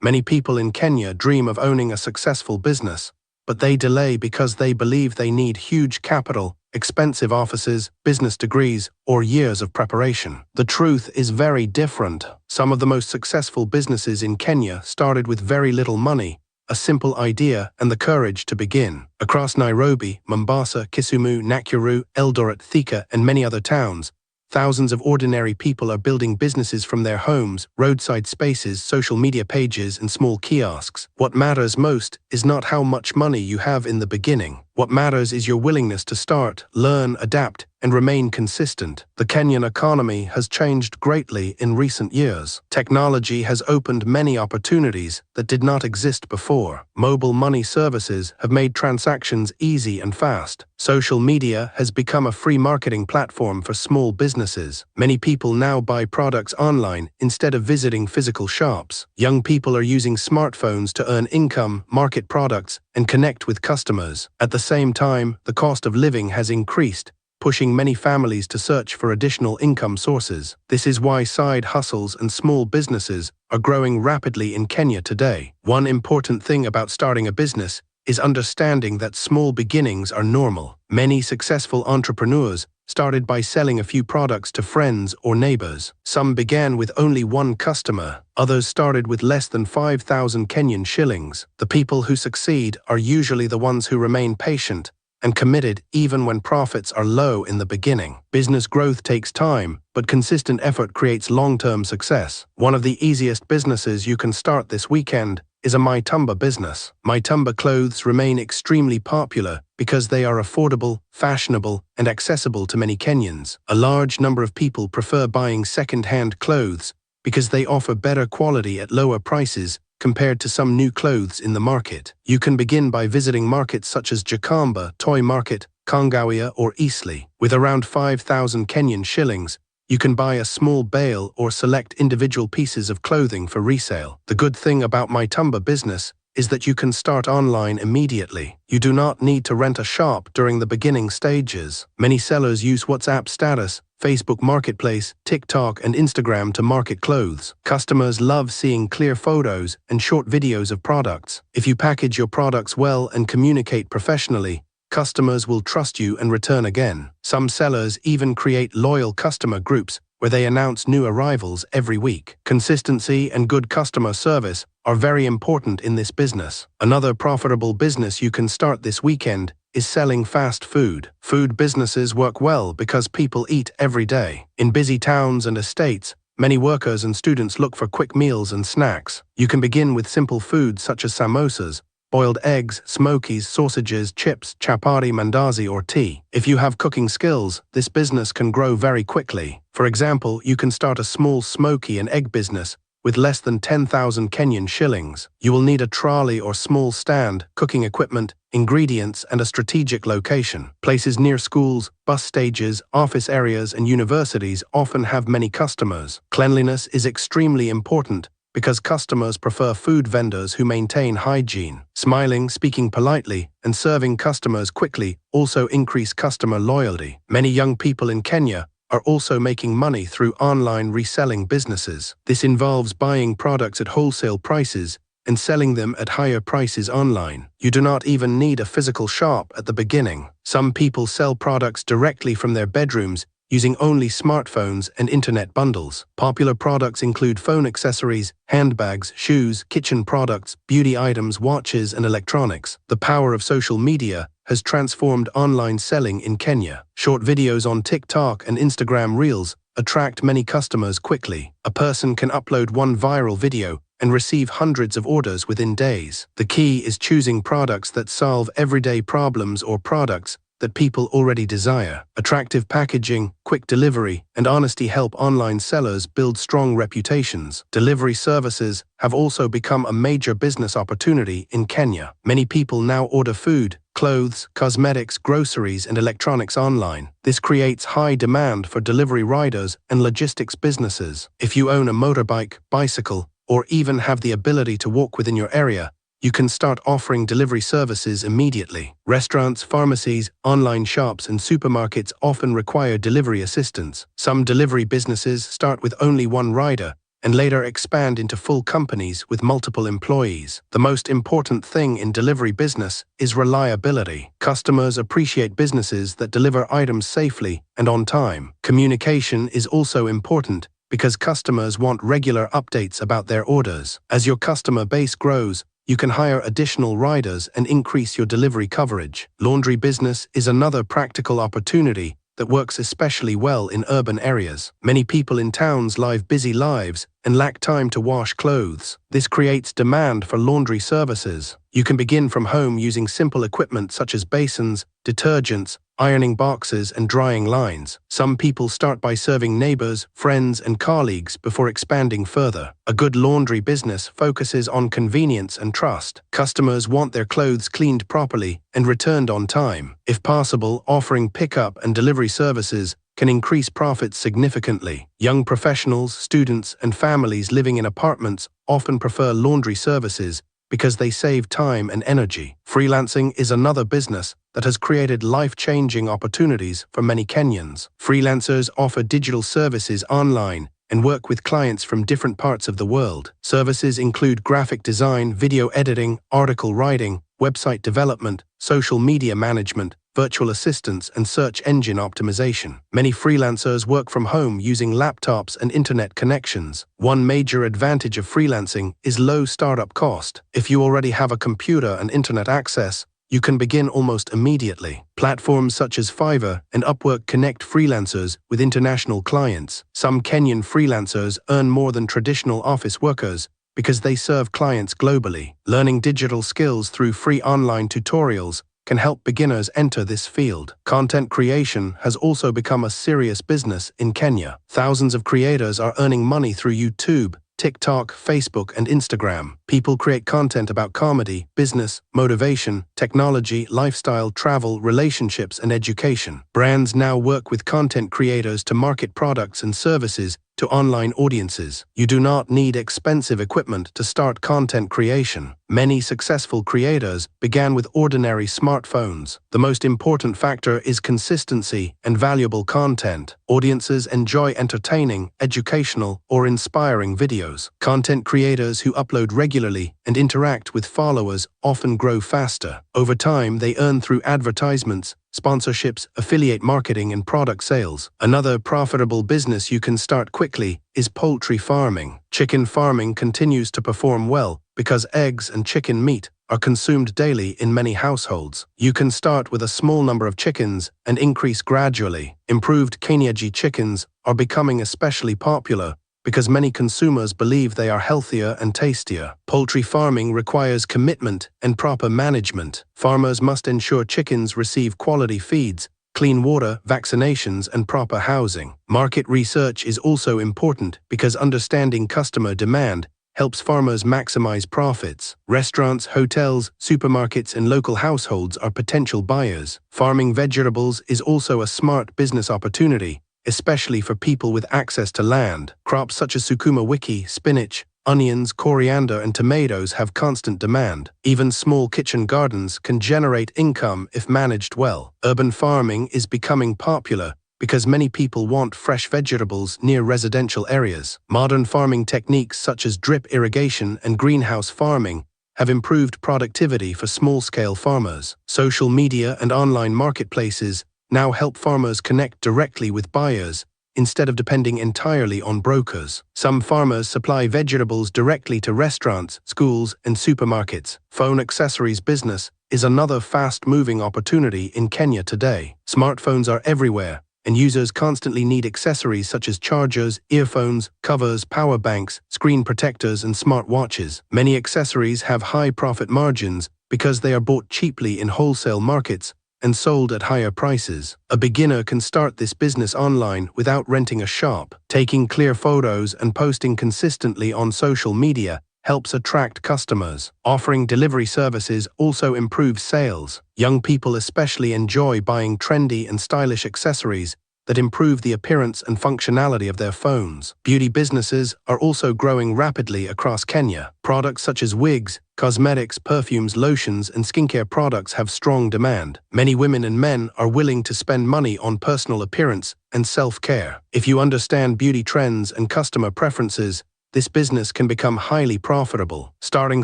Many people in Kenya dream of owning a successful business, but they delay because they believe they need huge capital, expensive offices, business degrees, or years of preparation. The truth is very different. Some of the most successful businesses in Kenya started with very little money, a simple idea, and the courage to begin. Across Nairobi, Mombasa, Kisumu, Nakuru, Eldoret, Thika, and many other towns, thousands of ordinary people are building businesses from their homes, roadside spaces, social media pages, and small kiosks. What matters most is not how much money you have in the beginning. What matters is your willingness to start, learn, adapt, and remain consistent. The Kenyan economy has changed greatly in recent years. Technology has opened many opportunities that did not exist before. Mobile money services have made transactions easy and fast. Social media has become a free marketing platform for small businesses. Many people now buy products online instead of visiting physical shops. Young people are using smartphones to earn income, market products, and connect with customers. At the same time, the cost of living has increased, pushing many families to search for additional income sources. This is why side hustles and small businesses are growing rapidly in Kenya today. One important thing about starting a business is understanding that small beginnings are normal. Many successful entrepreneurs started by selling a few products to friends or neighbors. Some began with only one customer. Others started with less than 5,000 Kenyan shillings. The people who succeed are usually the ones who remain patient and committed even when profits are low in the beginning. Business growth takes time, but consistent effort creates long-term success. One of the easiest businesses you can start this weekend is a Mitumba business. Mitumba clothes remain extremely popular because they are affordable, fashionable, and accessible to many Kenyans. A large number of people prefer buying second-hand clothes because they offer better quality at lower prices compared to some new clothes in the market. You can begin by visiting markets such as Jakamba, Toy Market, Kangawia, or Eastleigh. With around 5,000 Kenyan shillings, you can buy a small bale or select individual pieces of clothing for resale. The good thing about Mitumba business is that you can start online immediately. You do not need to rent a shop during the beginning stages. Many sellers use WhatsApp status, Facebook Marketplace, TikTok, and Instagram to market clothes. Customers love seeing clear photos and short videos of products. If you package your products well and communicate professionally, customers will trust you and return again. Some sellers even create loyal customer groups where they announce new arrivals every week. Consistency and good customer service are very important in this business. Another profitable business you can start this weekend is selling fast food. Food businesses work well because people eat every day. In busy towns and estates, many workers and students look for quick meals and snacks. You can begin with simple foods such as samosas, boiled eggs, smokies, sausages, chips, chapati, mandazi, or tea. If you have cooking skills, this business can grow very quickly. For example, you can start a small smoky and egg business with less than 10,000 Kenyan shillings. You will need a trolley or small stand, cooking equipment, ingredients, and a strategic location. Places near schools, bus stages, office areas, and universities often have many customers. Cleanliness is extremely important because customers prefer food vendors who maintain hygiene. Smiling, speaking politely, and serving customers quickly also increase customer loyalty. Many young people in Kenya are also making money through online reselling businesses. This involves buying products at wholesale prices and selling them at higher prices online. You do not even need a physical shop at the beginning. Some people sell products directly from their bedrooms using only smartphones and internet bundles. Popular products include phone accessories, handbags, shoes, kitchen products, beauty items, watches, and electronics. The power of social media has transformed online selling in Kenya. Short videos on TikTok and Instagram Reels attract many customers quickly. A person can upload one viral video and receive hundreds of orders within days. The key is choosing products that solve everyday problems or products that people already desire. Attractive packaging, quick delivery, and honesty help online sellers build strong reputations. Delivery services have also become a major business opportunity in Kenya. Many people now order food, clothes, cosmetics, groceries, and electronics online. This creates high demand for delivery riders and logistics businesses. If you own a motorbike, bicycle, or even have the ability to walk within your area, you can start offering delivery services immediately. Restaurants, pharmacies, online shops, and supermarkets often require delivery assistance. Some delivery businesses start with only one rider, and later expand into full companies with multiple employees. The most important thing in delivery business is reliability. Customers appreciate businesses that deliver items safely and on time. Communication is also important because customers want regular updates about their orders. As your customer base grows, you can hire additional riders and increase your delivery coverage. Laundry business is another practical opportunity that works especially well in urban areas. Many people in towns live busy lives and lack time to wash clothes. This creates demand for laundry services. You can begin from home using simple equipment such as basins, detergents, ironing boxes, and drying lines. Some people start by serving neighbors, friends, and colleagues before expanding further. A good laundry business focuses on convenience and trust. Customers want their clothes cleaned properly and returned on time. If possible, offering pickup and delivery services can increase profits significantly. Young professionals, students, and families living in apartments often prefer laundry services because they save time and energy. Freelancing is another business that has created life-changing opportunities for many Kenyans. Freelancers offer digital services online and work with clients from different parts of the world. Services include graphic design, video editing, article writing, website development, social media management, virtual assistants, and search engine optimization. Many freelancers work from home using laptops and internet connections. One major advantage of freelancing is low startup cost. If you already have a computer and internet access, you can begin almost immediately. Platforms such as Fiverr and Upwork connect freelancers with international clients. Some Kenyan freelancers earn more than traditional office workers because they serve clients globally. Learning digital skills through free online tutorials can help beginners enter this field. Content creation has also become a serious business in Kenya. Thousands of creators are earning money through YouTube, TikTok, Facebook, and Instagram. People create content about comedy, business, motivation, technology, lifestyle, travel, relationships, and education. Brands now work with content creators to market products and services to online audiences. You do not need expensive equipment to start content creation. Many successful creators began with ordinary smartphones. The most important factor is consistency and valuable content. Audiences enjoy entertaining, educational, or inspiring videos. Content creators who upload regularly and interact with followers often grow faster. Over time, they earn through advertisements, sponsorships, affiliate marketing, and product sales. Another profitable business you can start quickly is poultry farming. Chicken farming continues to perform well because eggs and chicken meat are consumed daily in many households. You can start with a small number of chickens and increase gradually. Improved Kenyaji chickens are becoming especially popular because many consumers believe they are healthier and tastier. Poultry farming requires commitment and proper management. Farmers must ensure chickens receive quality feeds, clean water, vaccinations, and proper housing. Market research is also important because understanding customer demand helps farmers maximize profits. Restaurants, hotels, supermarkets, and local households are potential buyers. Farming vegetables is also a smart business opportunity, especially for people with access to land. Crops such as sukuma wiki, spinach, onions, coriander, and tomatoes have constant demand. Even small kitchen gardens can generate income if managed well. Urban farming is becoming popular because many people want fresh vegetables near residential areas. Modern farming techniques such as drip irrigation and greenhouse farming have improved productivity for small-scale farmers. Social media and online marketplaces now help farmers connect directly with buyers instead of depending entirely on brokers. Some farmers supply vegetables directly to restaurants, schools, and supermarkets. Phone accessories business is another fast-moving opportunity in Kenya today. Smartphones are everywhere, and users constantly need accessories such as chargers, earphones, covers, power banks, screen protectors, and smartwatches. Many accessories have high profit margins because they are bought cheaply in wholesale markets and sold at higher prices. A beginner can start this business online without renting a shop. Taking clear photos and posting consistently on social media helps attract customers. Offering delivery services also improves sales. Young people especially enjoy buying trendy and stylish accessories that improve the appearance and functionality of their phones. Beauty businesses are also growing rapidly across Kenya. Products such as wigs, cosmetics, perfumes, lotions, and skincare products have strong demand. Many women and men are willing to spend money on personal appearance and self-care. If you understand beauty trends and customer preferences, this business can become highly profitable. Starting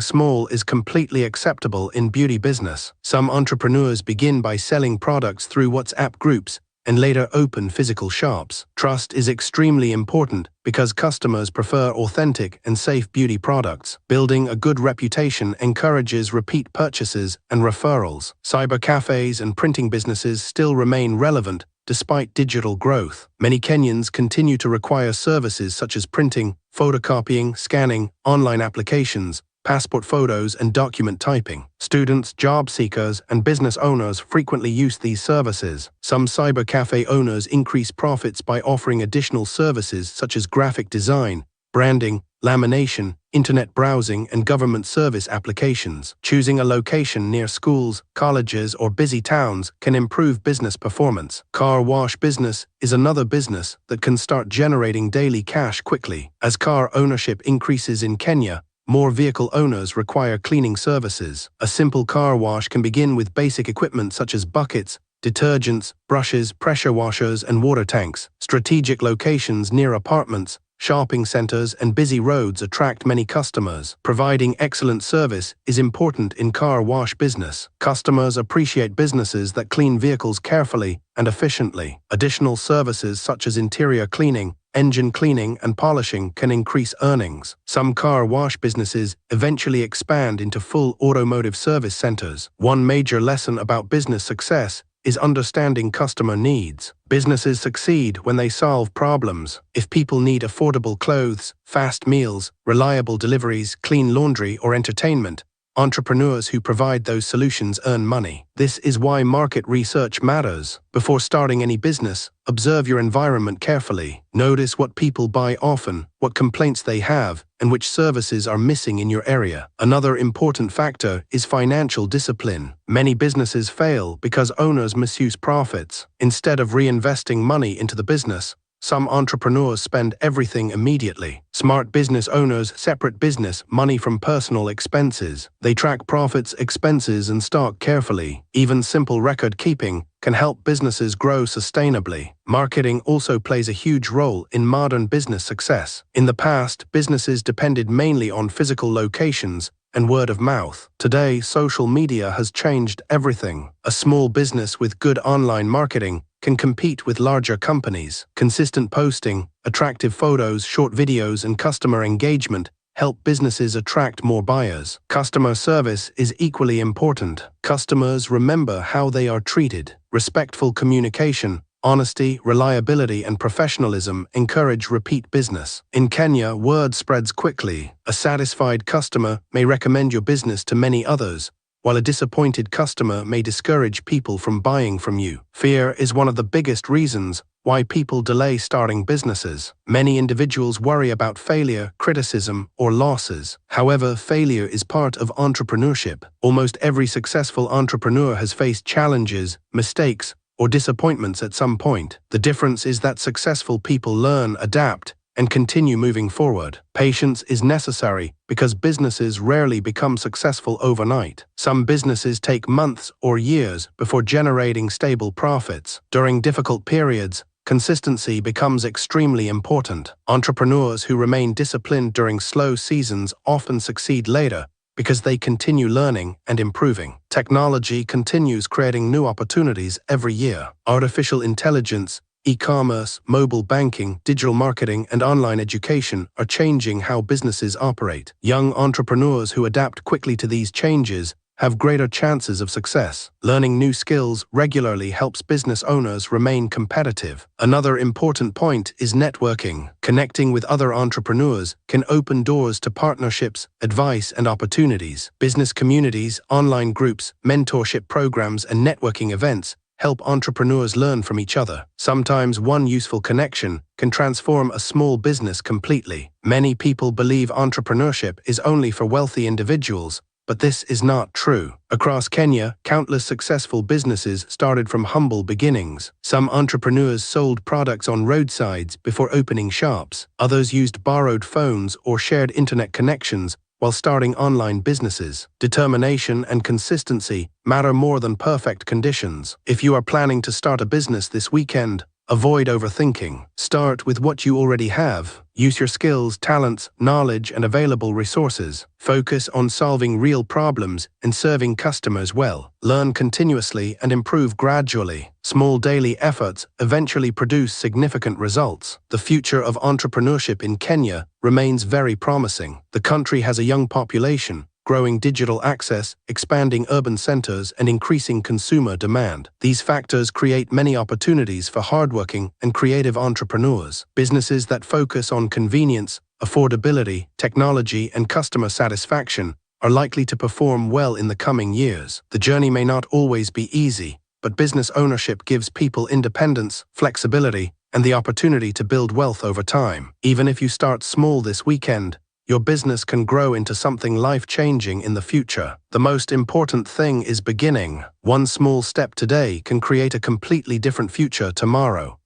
small is completely acceptable in beauty business. Some entrepreneurs begin by selling products through WhatsApp groups and later open physical shops. Trust is extremely important because customers prefer authentic and safe beauty products. Building a good reputation encourages repeat purchases and referrals. Cyber cafes and printing businesses still remain relevant despite digital growth. Many Kenyans continue to require services such as printing, photocopying, scanning, online applications, passport photos, and document typing. Students, job seekers, and business owners frequently use these services. Some cyber cafe owners increase profits by offering additional services such as graphic design, branding, lamination, internet browsing, and government service applications. Choosing a location near schools, colleges, or busy towns can improve business performance. Car wash business is another business that can start generating daily cash quickly. As car ownership increases in Kenya, more vehicle owners require cleaning services. A simple car wash can begin with basic equipment such as buckets, detergents, brushes, pressure washers, and water tanks. Strategic locations near apartments, shopping centers, and busy roads attract many customers. Providing excellent service is important in car wash business. Customers appreciate businesses that clean vehicles carefully and efficiently. Additional services such as interior cleaning, engine cleaning, and polishing can increase earnings. Some car wash businesses eventually expand into full automotive service centers. One major lesson about business success is understanding customer needs. Businesses succeed when they solve problems. If people need affordable clothes, fast meals, reliable deliveries, clean laundry, or entertainment, entrepreneurs who provide those solutions earn money. This is why market research matters. Before starting any business, observe your environment carefully. Notice what people buy often, what complaints they have, and which services are missing in your area. Another important factor is financial discipline. Many businesses fail because owners misuse profits. Instead of reinvesting money into the business, some entrepreneurs spend everything immediately. Smart business owners separate business money from personal expenses. They track profits, expenses, and stock carefully. Even simple record keeping can help businesses grow sustainably. Marketing also plays a huge role in modern business success. In the past, businesses depended mainly on physical locations and word of mouth. Today, social media has changed everything. A small business with good online marketing can compete with larger companies. Consistent posting, attractive photos, short videos, and customer engagement help businesses attract more buyers. Customer service is equally important. Customers remember how they are treated. Respectful communication, honesty, reliability, and professionalism encourage repeat business. In Kenya, word spreads quickly. A satisfied customer may recommend your business to many others, while a disappointed customer may discourage people from buying from you. Fear is one of the biggest reasons why people delay starting businesses. Many individuals worry about failure, criticism, or losses. However, failure is part of entrepreneurship. Almost every successful entrepreneur has faced challenges, mistakes, or disappointments at some point. The difference is that successful people learn, adapt, and continue moving forward. Patience is necessary because businesses rarely become successful overnight. Some businesses take months or years before generating stable profits. During difficult periods, consistency becomes extremely important. Entrepreneurs who remain disciplined during slow seasons often succeed later because they continue learning and improving. Technology continues creating new opportunities every year. Artificial intelligence, e-commerce, mobile banking, digital marketing, and online education are changing how businesses operate. Young entrepreneurs who adapt quickly to these changes have greater chances of success. Learning new skills regularly helps business owners remain competitive. Another important point is networking. Connecting with other entrepreneurs can open doors to partnerships, advice, and opportunities. Business communities, online groups, mentorship programs, and networking events help entrepreneurs learn from each other. Sometimes one useful connection can transform a small business completely. Many people believe entrepreneurship is only for wealthy individuals, but this is not true. Across Kenya, countless successful businesses started from humble beginnings. Some entrepreneurs sold products on roadsides before opening shops. Others used borrowed phones or shared internet connections while starting online businesses. Determination and consistency matter more than perfect conditions. If you are planning to start a business this weekend, Avoid overthinking. Start with what you already have. Use your skills, talents, knowledge, and available resources. Focus on solving real problems and serving customers well. Learn continuously and improve gradually. Small daily efforts eventually produce significant results. The future of entrepreneurship in Kenya remains very promising. The country has a young population, growing digital access, expanding urban centers, and increasing consumer demand. These factors create many opportunities for hardworking and creative entrepreneurs. Businesses that focus on convenience, affordability, technology, and customer satisfaction are likely to perform well in the coming years. The journey may not always be easy, but business ownership gives people independence, flexibility, and the opportunity to build wealth over time. Even if you start small this weekend, your business can grow into something life-changing in the future. The most important thing is beginning. One small step today can create a completely different future tomorrow.